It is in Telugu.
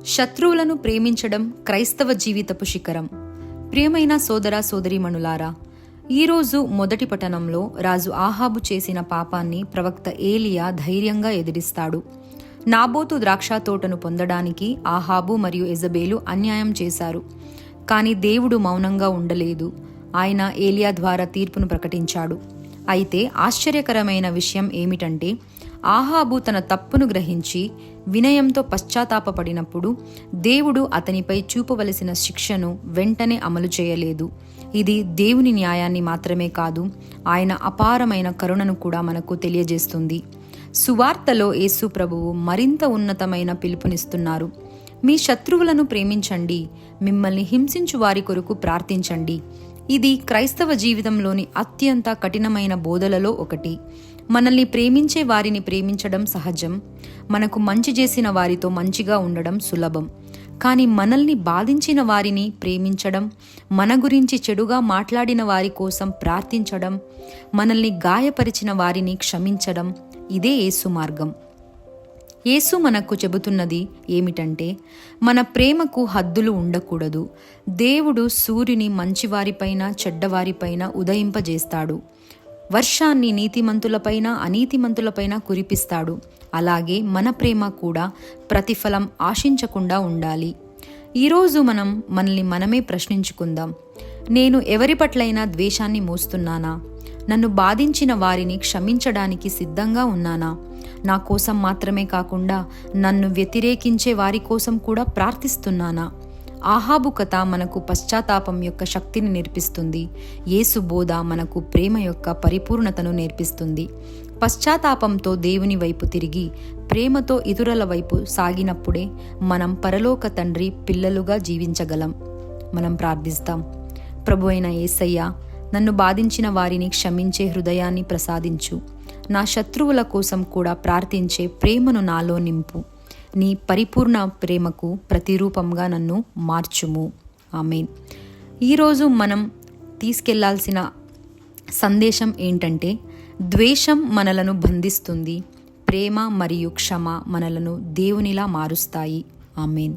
శత్రువులను ప్రేమించడం క్రైస్తవ జీవితపు శిఖరం. ప్రియమైన సోదర సోదరీమణులారా, ఈరోజు మొదటి పఠనంలో రాజు ఆహాబు చేసిన పాపాన్ని ప్రవక్త ఏలియా ధైర్యంగా ఎదిరిస్తాడు. నాబోతు ద్రాక్ష తోటను పొందడానికి ఆహాబు మరియు యెజబేలు అన్యాయం చేశారు. కానీ దేవుడు మౌనంగా ఉండలేదు. ఆయన ఏలియా ద్వారా తీర్పును ప్రకటించాడు. అయితే ఆశ్చర్యకరమైన విషయం ఏమిటంటే, ఆహాబు తన తప్పును గ్రహించి వినయంతో పశ్చాత్తాపపడినప్పుడు దేవుడు అతనిపై చూపవలసిన శిక్షను వెంటనే అమలు చేయలేదు. ఇది దేవుని న్యాయాన్ని మాత్రమే కాదు, ఆయన అపారమైన కరుణను కూడా మనకు తెలియజేస్తుంది. సువార్తలో యేసు ప్రభువు మరింత ఉన్నతమైన పిలుపునిస్తున్నారు. మీ శత్రువులను ప్రేమించండి, మిమ్మల్ని హింసించు వారి కొరకు ప్రార్థించండి. ఇది క్రైస్తవ జీవితంలోని అత్యంత కఠినమైన బోధలలో ఒకటి. మనల్ని ప్రేమించే వారిని ప్రేమించడం సహజం. మనకు మంచి చేసిన వారితో మంచిగా ఉండడం సులభం. కానీ మనల్ని బాధించిన వారిని ప్రేమించడం, మన గురించి చెడుగా మాట్లాడిన వారి కోసం ప్రార్థించడం, మనల్ని గాయపరిచిన వారిని క్షమించడం, ఇదే యేసు మార్గం. యేసు మనకు చెబుతున్నది ఏమిటంటే, మన ప్రేమకు హద్దులు ఉండకూడదు. దేవుడు సూర్యుని మంచివారిపైన చెడ్డవారిపైన ఉదయింపజేస్తాడు. వర్షాన్ని నీతిమంతులపైన అనీతిమంతులపైన కురిపిస్తాడు. అలాగే మన ప్రేమ కూడా ప్రతిఫలం ఆశించకుండా ఉండాలి. ఈరోజు మనల్ని మనమే ప్రశ్నించుకుందాం. నేను ఎవరి పట్లైనా ద్వేషాన్ని మోస్తున్నానా? నన్ను బాధించిన వారిని క్షమించడానికి సిద్ధంగా ఉన్నానా? నా కోసం మాత్రమే కాకుండా నన్ను వ్యతిరేకించే వారి కోసం కూడా ప్రార్థిస్తున్నానా? ఆహాబు కథ మనకు పశ్చాత్తాపం యొక్క శక్తిని నేర్పిస్తుంది. యేసు బోధ మనకు ప్రేమ యొక్క పరిపూర్ణతను నేర్పిస్తుంది. పశ్చాత్తాపంతో దేవుని వైపు తిరిగి ప్రేమతో ఇతరుల వైపు సాగినప్పుడే మనం పరలోక తండ్రి పిల్లలుగా జీవించగలం. మనం ప్రార్థిస్తాం. ప్రభు అయిన యేసయ్య, నన్ను బాధించిన వారిని క్షమించే హృదయాన్ని ప్రసాదించు. నా శత్రువుల కోసం కూడా ప్రార్థించే ప్రేమను నాలో నింపు. నీ పరిపూర్ణ ప్రేమకు ప్రతిరూపంగా నన్ను మార్చుము. ఆమేన్. ఈరోజు మనం తీసుకెళ్లాల్సిన సందేశం ఏంటంటే, ద్వేషం మనలను బంధిస్తుంది, ప్రేమ మరియు క్షమ మనలను దేవునిలా మారుస్తాయి. ఆమేన్.